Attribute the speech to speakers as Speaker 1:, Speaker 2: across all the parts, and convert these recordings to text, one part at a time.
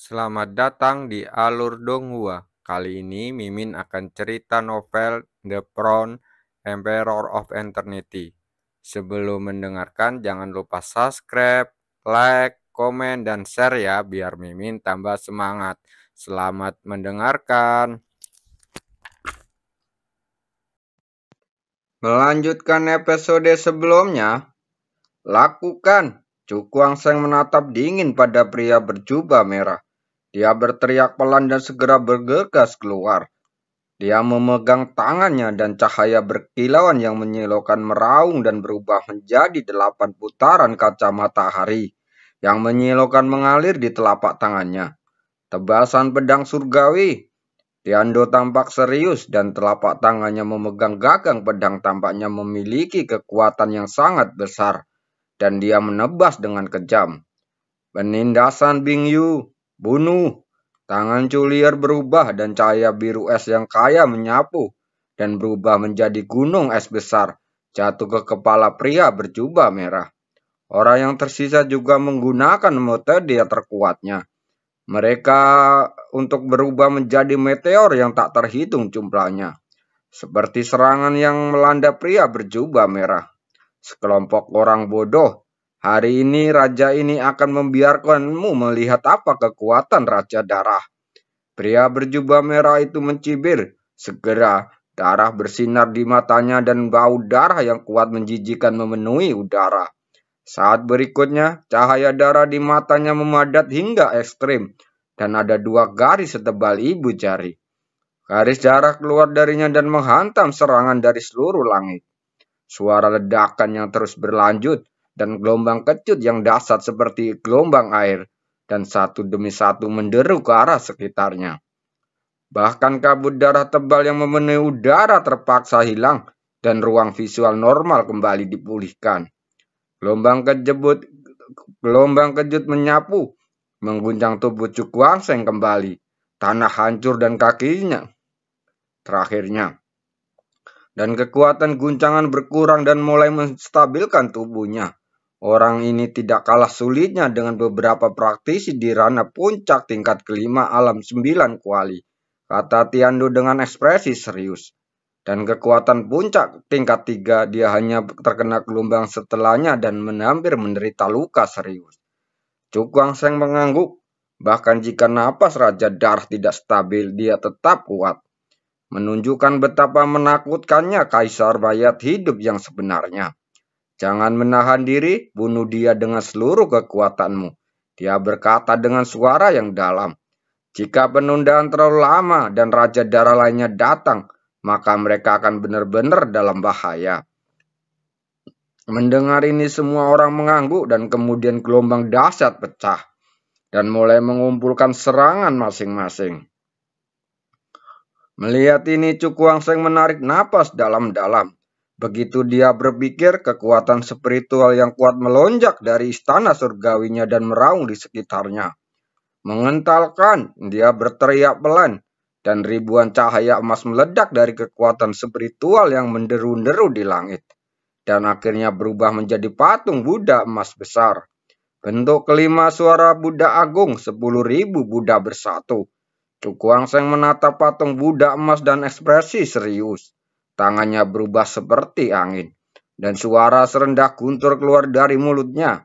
Speaker 1: Selamat datang di Alur Donghua. Kali ini Mimin akan cerita novel The Crown, Emperor of Eternity. Sebelum mendengarkan, jangan lupa subscribe, like, komen, dan share ya, biar Mimin tambah semangat. Selamat mendengarkan. Melanjutkan episode sebelumnya, lakukan. Cukuang Seng menatap dingin pada pria berjubah merah. Dia berteriak pelan dan segera bergegas keluar. Dia memegang tangannya dan cahaya berkilauan yang menyilaukan meraung dan berubah menjadi 8 putaran kaca matahari yang menyilaukan mengalir di telapak tangannya. Tebasan pedang surgawi. Tiando tampak serius dan telapak tangannya memegang gagang pedang tampaknya memiliki kekuatan yang sangat besar dan dia menebas dengan kejam. Penindasan Bingyu, bunuh. Tangan Culier berubah dan cahaya biru es yang kaya menyapu dan berubah menjadi gunung es besar jatuh ke kepala pria berjubah merah. Orang yang tersisa juga menggunakan metode terkuatnya. Mereka untuk berubah menjadi meteor yang tak terhitung jumlahnya. Seperti serangan yang melanda pria berjubah merah. Sekelompok orang bodoh. Hari ini raja ini akan membiarkanmu melihat apa kekuatan Raja Darah. Pria berjubah merah itu mencibir. Segera darah bersinar di matanya dan bau darah yang kuat menjijikan memenuhi udara. Saat berikutnya, cahaya darah di matanya memadat hingga ekstrim dan ada 2 garis setebal ibu jari. Garis darah keluar darinya dan menghantam serangan dari seluruh langit. Suara ledakan yang terus berlanjut dan gelombang kecut yang dahsyat seperti gelombang air dan satu demi satu menderu ke arah sekitarnya. Bahkan kabut darah tebal yang memenuhi udara terpaksa hilang dan ruang visual normal kembali dipulihkan. Gelombang kejut menyapu, mengguncang tubuh Cukuang Seng kembali. Tanah hancur dan kakinya terakhirnya. Dan kekuatan guncangan berkurang dan mulai menstabilkan tubuhnya. Orang ini tidak kalah sulitnya dengan beberapa praktisi di ranah puncak tingkat kelima alam 9 kuali, kata Tiando dengan ekspresi serius. Dan kekuatan puncak tingkat 3 dia hanya terkena gelombang setelahnya dan hampir menderita luka serius. Cukuang Seng mengangguk. Bahkan jika napas Raja Darah tidak stabil, dia tetap kuat. Menunjukkan betapa menakutkannya Kaisar Mayat hidup yang sebenarnya. Jangan menahan diri, bunuh dia dengan seluruh kekuatanmu. Dia berkata dengan suara yang dalam. Jika penundaan terlalu lama dan Raja Darah lainnya datang, maka mereka akan benar-benar dalam bahaya. Mendengar ini semua orang mengangguk dan kemudian gelombang dahsyat pecah dan mulai mengumpulkan serangan masing-masing. Melihat ini Cukuang Seng menarik napas dalam-dalam. Begitu dia berpikir, kekuatan spiritual yang kuat melonjak dari istana surgawinya dan meraung di sekitarnya. Mengentalkan, dia berteriak pelan dan ribuan cahaya emas meledak dari kekuatan spiritual yang menderu-deru di langit. Dan akhirnya berubah menjadi patung Buddha emas besar. Bentuk kelima suara Buddha Agung, 10.000 Buddha bersatu. Cukuang Seng menatap patung Buddha emas dan ekspresi serius. Tangannya berubah seperti angin. Dan suara serendah guntur keluar dari mulutnya.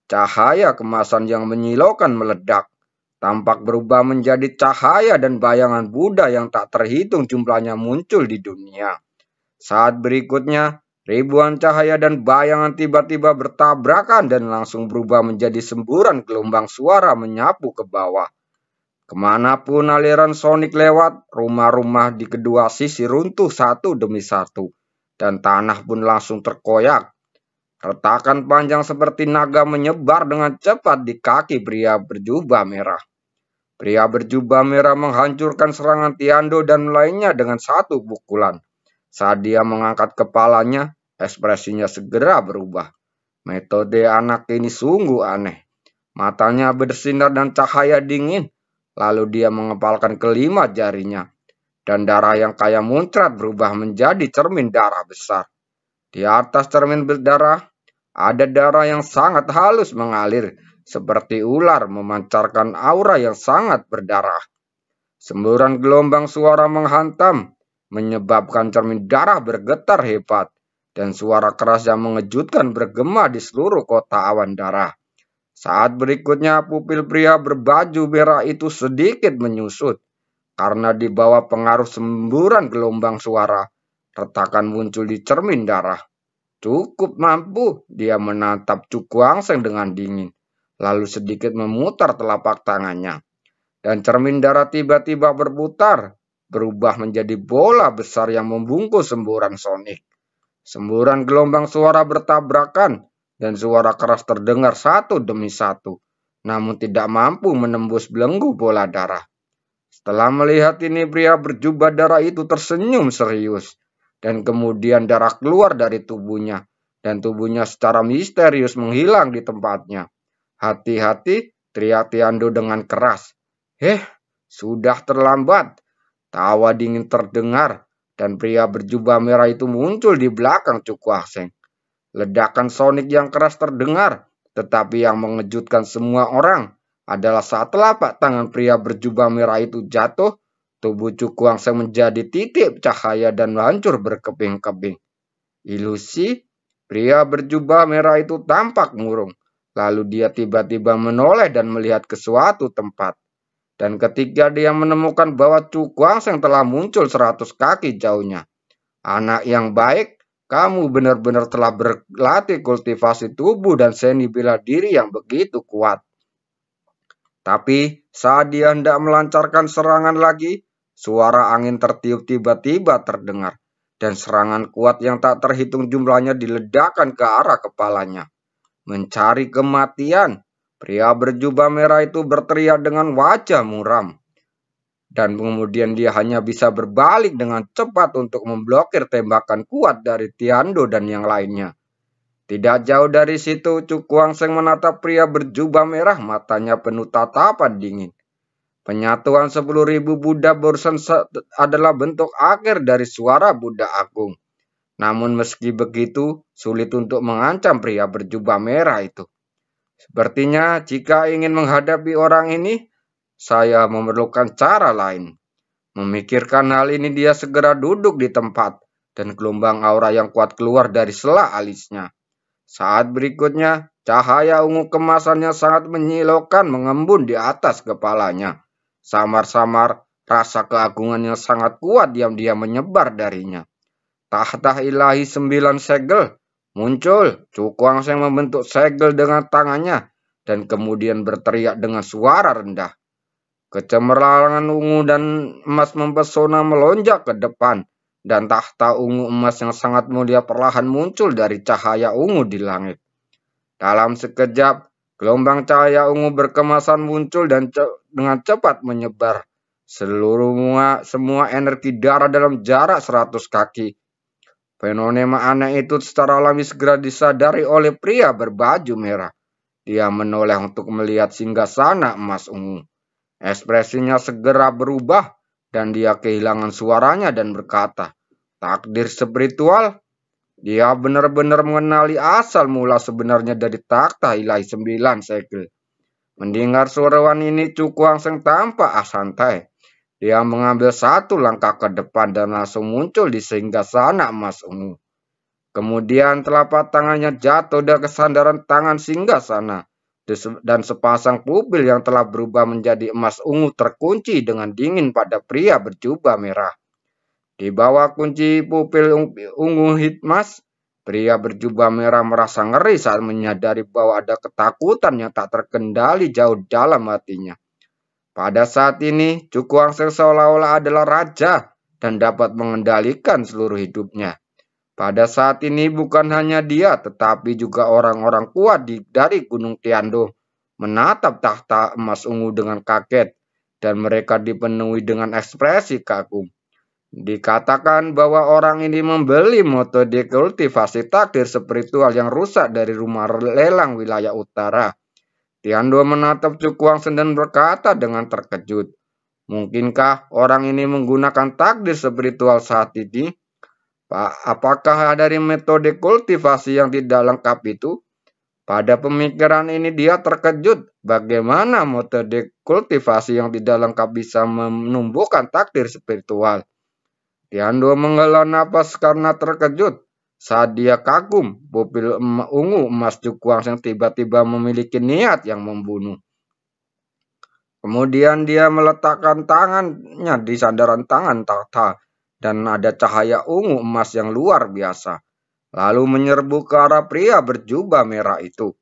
Speaker 1: Cahaya kemasan yang menyilaukan meledak. Tampak berubah menjadi cahaya dan bayangan Buddha yang tak terhitung jumlahnya muncul di dunia. Saat berikutnya, ribuan cahaya dan bayangan tiba-tiba bertabrakan dan langsung berubah menjadi semburan gelombang suara menyapu ke bawah. Kemanapun aliran sonik lewat, rumah-rumah di kedua sisi runtuh satu demi satu, dan tanah pun langsung terkoyak. Retakan panjang seperti naga menyebar dengan cepat di kaki pria berjubah merah. Pria berjubah merah menghancurkan serangan Tiando dan lainnya dengan satu pukulan. Saat dia mengangkat kepalanya, ekspresinya segera berubah. Metode anak ini sungguh aneh. Matanya bersinar dan cahaya dingin. Lalu dia mengepalkan kelima jarinya. Dan darah yang kaya muncrat berubah menjadi cermin darah besar. Di atas cermin berdarah, ada darah yang sangat halus mengalir. seperti ular memancarkan aura yang sangat berdarah. Semburan gelombang suara menghantam, menyebabkan cermin darah bergetar hebat, dan suara keras yang mengejutkan bergema di seluruh kota awan darah. Saat berikutnya, pupil pria berbaju merah itu sedikit menyusut, karena di bawah pengaruh semburan gelombang suara, retakan muncul di cermin darah. Cukup mampu dia menatap Cukuangseng dengan dingin, lalu sedikit memutar telapak tangannya. Dan cermin darah tiba-tiba berputar, berubah menjadi bola besar yang membungkus semburan sonik. Semburan gelombang suara bertabrakan, dan suara keras terdengar satu demi satu, namun tidak mampu menembus belenggu bola darah. Setelah melihat ini, pria berjubah darah itu tersenyum serius, dan kemudian darah keluar dari tubuhnya, dan tubuhnya secara misterius menghilang di tempatnya. Hati-hati, teriak Tiando dengan keras. Sudah terlambat. Tawa dingin terdengar, dan pria berjubah merah itu muncul di belakang Cukuangseng. Ledakan sonik yang keras terdengar, tetapi yang mengejutkan semua orang adalah saat telapak tangan pria berjubah merah itu jatuh, tubuh Cukuangseng menjadi titik cahaya dan hancur berkeping-keping. Ilusi, pria berjubah merah itu tampak murung. Lalu dia tiba-tiba menoleh dan melihat ke suatu tempat. Dan ketika dia menemukan bahwa Cukuangseng telah muncul 100 kaki jauhnya. Anak yang baik, kamu benar-benar telah berlatih kultivasi tubuh dan seni bela diri yang begitu kuat. Tapi saat dia hendak melancarkan serangan lagi, suara angin tertiup tiba-tiba terdengar. Dan serangan kuat yang tak terhitung jumlahnya diledakkan ke arah kepalanya. Mencari kematian, pria berjubah merah itu berteriak dengan wajah muram. Dan kemudian dia hanya bisa berbalik dengan cepat untuk memblokir tembakan kuat dari Tiando dan yang lainnya. Tidak jauh dari situ, Cukuangseng menatap pria berjubah merah, matanya penuh tatapan dingin. Penyatuan 10.000 Buddha barusan adalah bentuk akhir dari suara Buddha Agung. Namun meski begitu, sulit untuk mengancam pria berjubah merah itu. Sepertinya jika ingin menghadapi orang ini, saya memerlukan cara lain. Memikirkan hal ini, dia segera duduk di tempat, dan gelombang aura yang kuat keluar dari sela alisnya. Saat berikutnya, cahaya ungu kemasannya sangat menyilaukan mengembun di atas kepalanya. Samar-samar, rasa keagungan yang sangat kuat diam-diam menyebar darinya. Tahta ilahi 9 segel muncul. Cukuangseng membentuk segel dengan tangannya dan kemudian berteriak dengan suara rendah. Kecemerlangan ungu dan emas mempesona melonjak ke depan, dan tahta ungu emas yang sangat mulia perlahan muncul dari cahaya ungu di langit. Dalam sekejap, gelombang cahaya ungu berkemasan muncul dan dengan cepat menyebar. Semua energi darah dalam jarak 100 kaki. Fenomena aneh itu secara alami segera disadari oleh pria berbaju merah. Dia menoleh untuk melihat singgasana emas ungu. Ekspresinya segera berubah dan dia kehilangan suaranya dan berkata, "Takdir spiritual?" Dia benar-benar mengenali asal mula sebenarnya dari takhta ilahi 9 segel. Mendengar suarawan ini, Cukuangseng tampak santai. Dia mengambil satu langkah ke depan dan langsung muncul di singgasana emas ungu. Kemudian telapak tangannya jatuh dari kesandaran tangan singgasana, dan sepasang pupil yang telah berubah menjadi emas ungu terkunci dengan dingin pada pria berjubah merah. Di bawah kunci pupil ungu emas, pria berjubah merah merasa ngeri saat menyadari bahwa ada ketakutan yang tak terkendali jauh dalam hatinya. Pada saat ini, Cukuangseng seolah-olah adalah raja dan dapat mengendalikan seluruh hidupnya. Pada saat ini bukan hanya dia, tetapi juga orang-orang kuat dari Gunung Tiando menatap tahta emas ungu dengan kaget, dan mereka dipenuhi dengan ekspresi kagum. Dikatakan bahwa orang ini membeli metode kultivasi takdir spiritual yang rusak dari rumah lelang wilayah utara. Tiando menatap Cukuangseng dan berkata dengan terkejut, "Mungkinkah orang ini menggunakan takdir spiritual saat ini? Apakah dari metode kultivasi yang tidak lengkap itu?" Pada pemikiran ini dia terkejut bagaimana metode kultivasi yang tidak lengkap bisa menumbuhkan takdir spiritual. Tiando menghela napas karena terkejut saat dia kagum pupil ungu emas Cukuang yang tiba-tiba memiliki niat yang membunuh. Kemudian dia meletakkan tangannya di sandaran tangan tahta dan ada cahaya ungu emas yang luar biasa. Lalu menyerbu ke arah pria berjubah merah itu.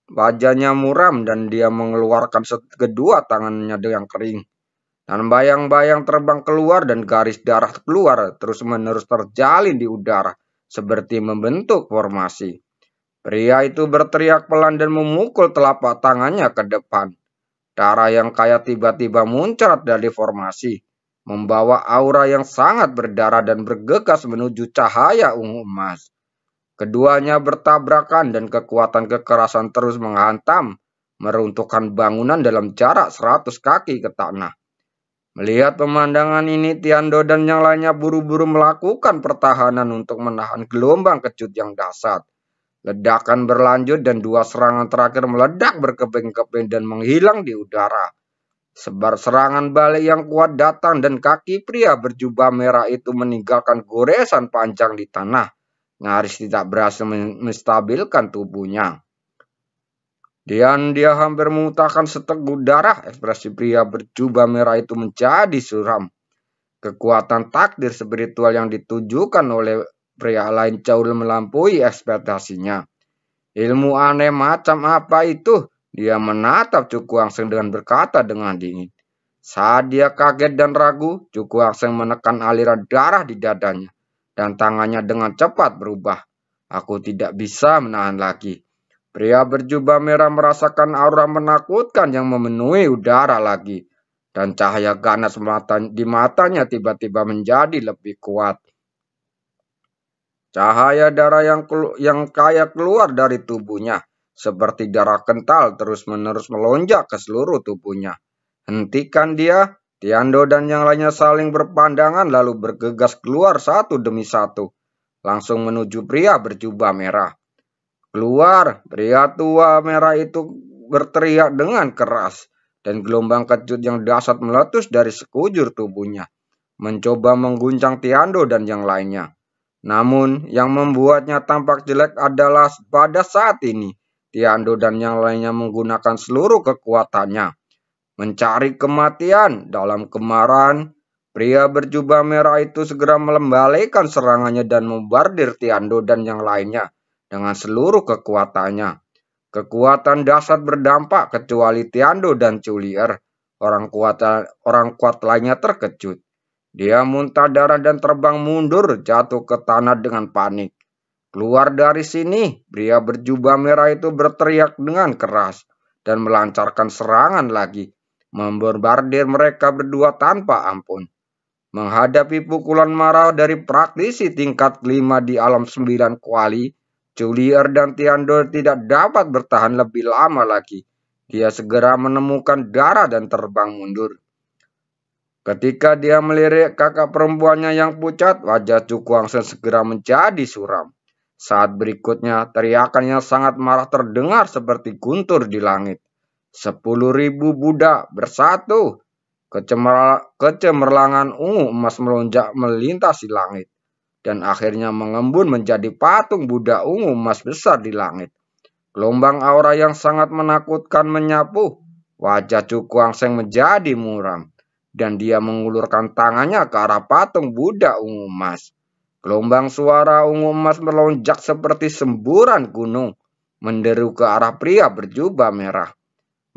Speaker 1: Wajahnya muram dan dia mengeluarkan kedua tangannya yang kering. Dan bayang-bayang terbang keluar dan garis darah keluar terus-menerus terjalin di udara seperti membentuk formasi. Pria itu berteriak pelan dan memukul telapak tangannya ke depan. Darah yang kaya tiba-tiba muncrat dari formasi, membawa aura yang sangat berdarah dan bergegas menuju cahaya ungu emas. Keduanya bertabrakan dan kekuatan kekerasan terus menghantam, meruntuhkan bangunan dalam jarak 100 kaki ke tanah. Melihat pemandangan ini, Tiando dan yang lainnya buru-buru melakukan pertahanan untuk menahan gelombang kejut yang dahsyat. Ledakan berlanjut dan dua serangan terakhir meledak berkeping-keping dan menghilang di udara. Sebar serangan balik yang kuat datang dan kaki pria berjubah merah itu meninggalkan goresan panjang di tanah. Nyaris tidak berhasil menstabilkan tubuhnya. Dia hampir memuntahkan seteguk darah. Ekspresi pria berjubah merah itu menjadi suram. Kekuatan takdir spiritual yang ditujukan oleh pria lain jauh melampaui ekspektasinya. Ilmu aneh macam apa itu? Dia menatap Cuku Angseng dengan berkata dengan dingin. Saat dia kaget dan ragu, Cuku Angseng menekan aliran darah di dadanya. Dan tangannya dengan cepat berubah. Aku tidak bisa menahan lagi. Pria berjubah merah merasakan aura menakutkan yang memenuhi udara lagi. Dan cahaya ganas di matanya tiba-tiba menjadi lebih kuat. Cahaya darah yang kaya keluar dari tubuhnya, seperti darah kental terus-menerus melonjak ke seluruh tubuhnya. Hentikan dia, Tiando dan yang lainnya saling berpandangan lalu bergegas keluar satu demi satu, langsung menuju pria berjubah merah. Keluar, pria tua merah itu berteriak dengan keras, dan gelombang kejut yang dahsyat meletus dari sekujur tubuhnya, mencoba mengguncang Tiando dan yang lainnya. Namun, yang membuatnya tampak jelek adalah pada saat ini, Tiando dan yang lainnya menggunakan seluruh kekuatannya. Mencari kematian dalam kemarahan, pria berjubah merah itu segera melembalikan serangannya dan membardir Tiando dan yang lainnya dengan seluruh kekuatannya. Kekuatan dahsyat berdampak kecuali Tiando dan Culier. Orang kuat lainnya terkejut. Dia muntah darah dan terbang mundur jatuh ke tanah dengan panik. Keluar dari sini, pria berjubah merah itu berteriak dengan keras dan melancarkan serangan lagi, membombardir mereka berdua tanpa ampun. Menghadapi pukulan marah dari praktisi tingkat 5 di alam 9 kuali, Culier dan Tiando tidak dapat bertahan lebih lama lagi. Dia segera menemukan darah dan terbang mundur. Ketika dia melirik kakak perempuannya yang pucat, wajah Cuku Angseng segera menjadi suram. Saat berikutnya, teriakan yang sangat marah terdengar seperti guntur di langit. 10.000 budak bersatu. Kecemerlangan ungu emas melonjak melintasi langit. Dan akhirnya mengembun menjadi patung budak ungu emas besar di langit. Gelombang aura yang sangat menakutkan menyapu. Wajah Cuku Angseng menjadi muram. Dan dia mengulurkan tangannya ke arah patung Buddha ungu emas. Gelombang suara ungu emas melonjak seperti semburan gunung, menderu ke arah pria berjubah merah.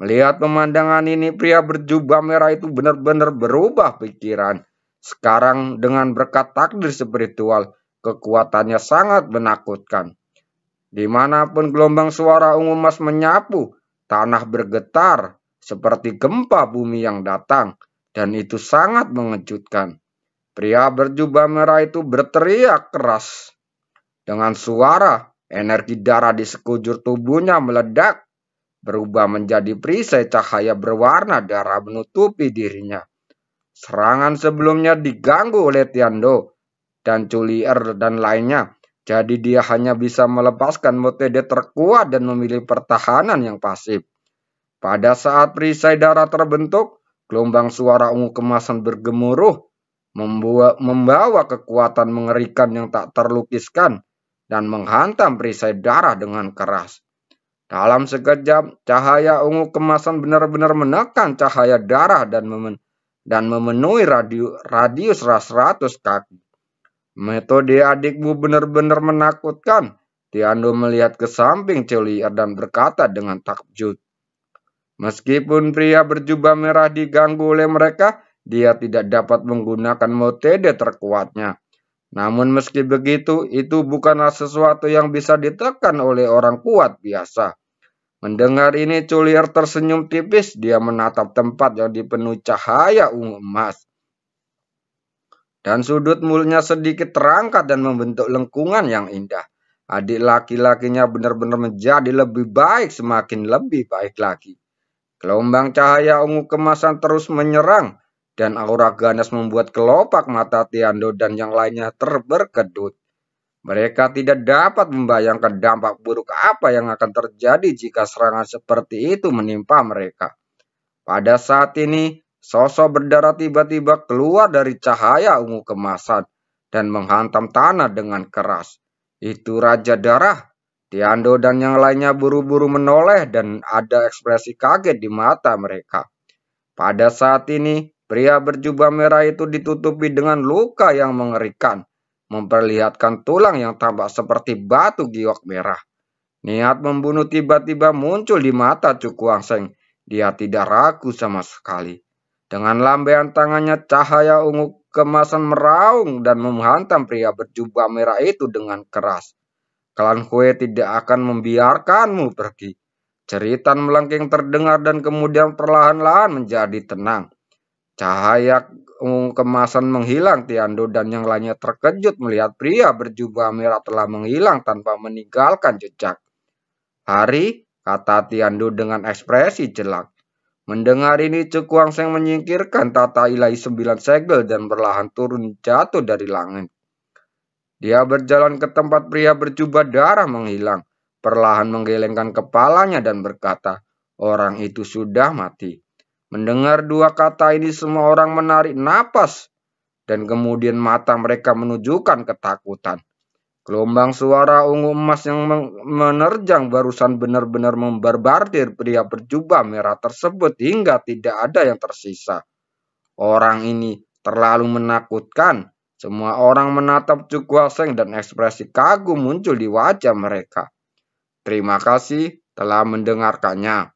Speaker 1: Melihat pemandangan ini, pria berjubah merah itu benar-benar berubah pikiran. Sekarang dengan berkat takdir spiritual, kekuatannya sangat menakutkan. Dimanapun gelombang suara ungu emas menyapu, tanah bergetar seperti gempa bumi yang datang. Dan itu sangat mengejutkan. Pria berjubah merah itu berteriak keras. Dengan suara, energi darah di sekujur tubuhnya meledak. Berubah menjadi perisai cahaya berwarna darah menutupi dirinya. Serangan sebelumnya diganggu oleh Tiando dan Culier dan lainnya. Jadi dia hanya bisa melepaskan metode terkuat dan memilih pertahanan yang pasif. Pada saat perisai darah terbentuk, gelombang suara ungu kemasan bergemuruh, membawa kekuatan mengerikan yang tak terlukiskan dan menghantam perisai darah dengan keras. Dalam sekejap, cahaya ungu kemasan benar-benar menekan cahaya darah dan memenuhi radius 100 kaki. Metode adikmu benar-benar menakutkan. Tiando melihat ke samping Chaulier dan berkata dengan takjub. Meskipun pria berjubah merah diganggu oleh mereka, dia tidak dapat menggunakan metode terkuatnya. Namun meski begitu, itu bukanlah sesuatu yang bisa ditekan oleh orang kuat biasa. Mendengar ini, Chaulier tersenyum tipis. Dia menatap tempat yang dipenuhi cahaya ungu emas. Dan sudut mulutnya sedikit terangkat dan membentuk lengkungan yang indah. Adik laki-lakinya benar-benar menjadi lebih baik, semakin lebih baik lagi. Gelombang cahaya ungu kemasan terus menyerang, dan aura ganas membuat kelopak mata Tiando dan yang lainnya terberkedut. Mereka tidak dapat membayangkan dampak buruk apa yang akan terjadi jika serangan seperti itu menimpa mereka. Pada saat ini, sosok berdarah tiba-tiba keluar dari cahaya ungu kemasan dan menghantam tanah dengan keras. Itu Raja Darah. Tiando dan yang lainnya buru-buru menoleh dan ada ekspresi kaget di mata mereka. Pada saat ini, pria berjubah merah itu ditutupi dengan luka yang mengerikan, memperlihatkan tulang yang tampak seperti batu giok merah. Niat membunuh tiba-tiba muncul di mata Cukuang Seng. Dia tidak ragu sama sekali. Dengan lambaian tangannya, cahaya ungu kemasan meraung dan menghantam pria berjubah merah itu dengan keras. Klan Kue tidak akan membiarkanmu pergi. Jeritan melengking terdengar dan kemudian perlahan-lahan menjadi tenang. Cahaya kemasan menghilang. Tiando dan yang lainnya terkejut melihat pria berjubah merah telah menghilang tanpa meninggalkan jejak. Hari, kata Tiando dengan ekspresi jelek. Mendengar ini, Cukuang Seng menyingkirkan tata ilahi 9 segel dan perlahan turun jatuh dari langit. Dia berjalan ke tempat pria berjubah darah menghilang, perlahan menggelengkan kepalanya dan berkata, orang itu sudah mati. Mendengar dua kata ini, semua orang menarik napas, dan kemudian mata mereka menunjukkan ketakutan. Gelombang suara ungu emas yang menerjang barusan benar-benar membarbadir pria berjubah merah tersebut hingga tidak ada yang tersisa. Orang ini terlalu menakutkan. Semua orang menatap Cukuang Seng dan ekspresi kagum muncul di wajah mereka. Terima kasih telah mendengarkannya.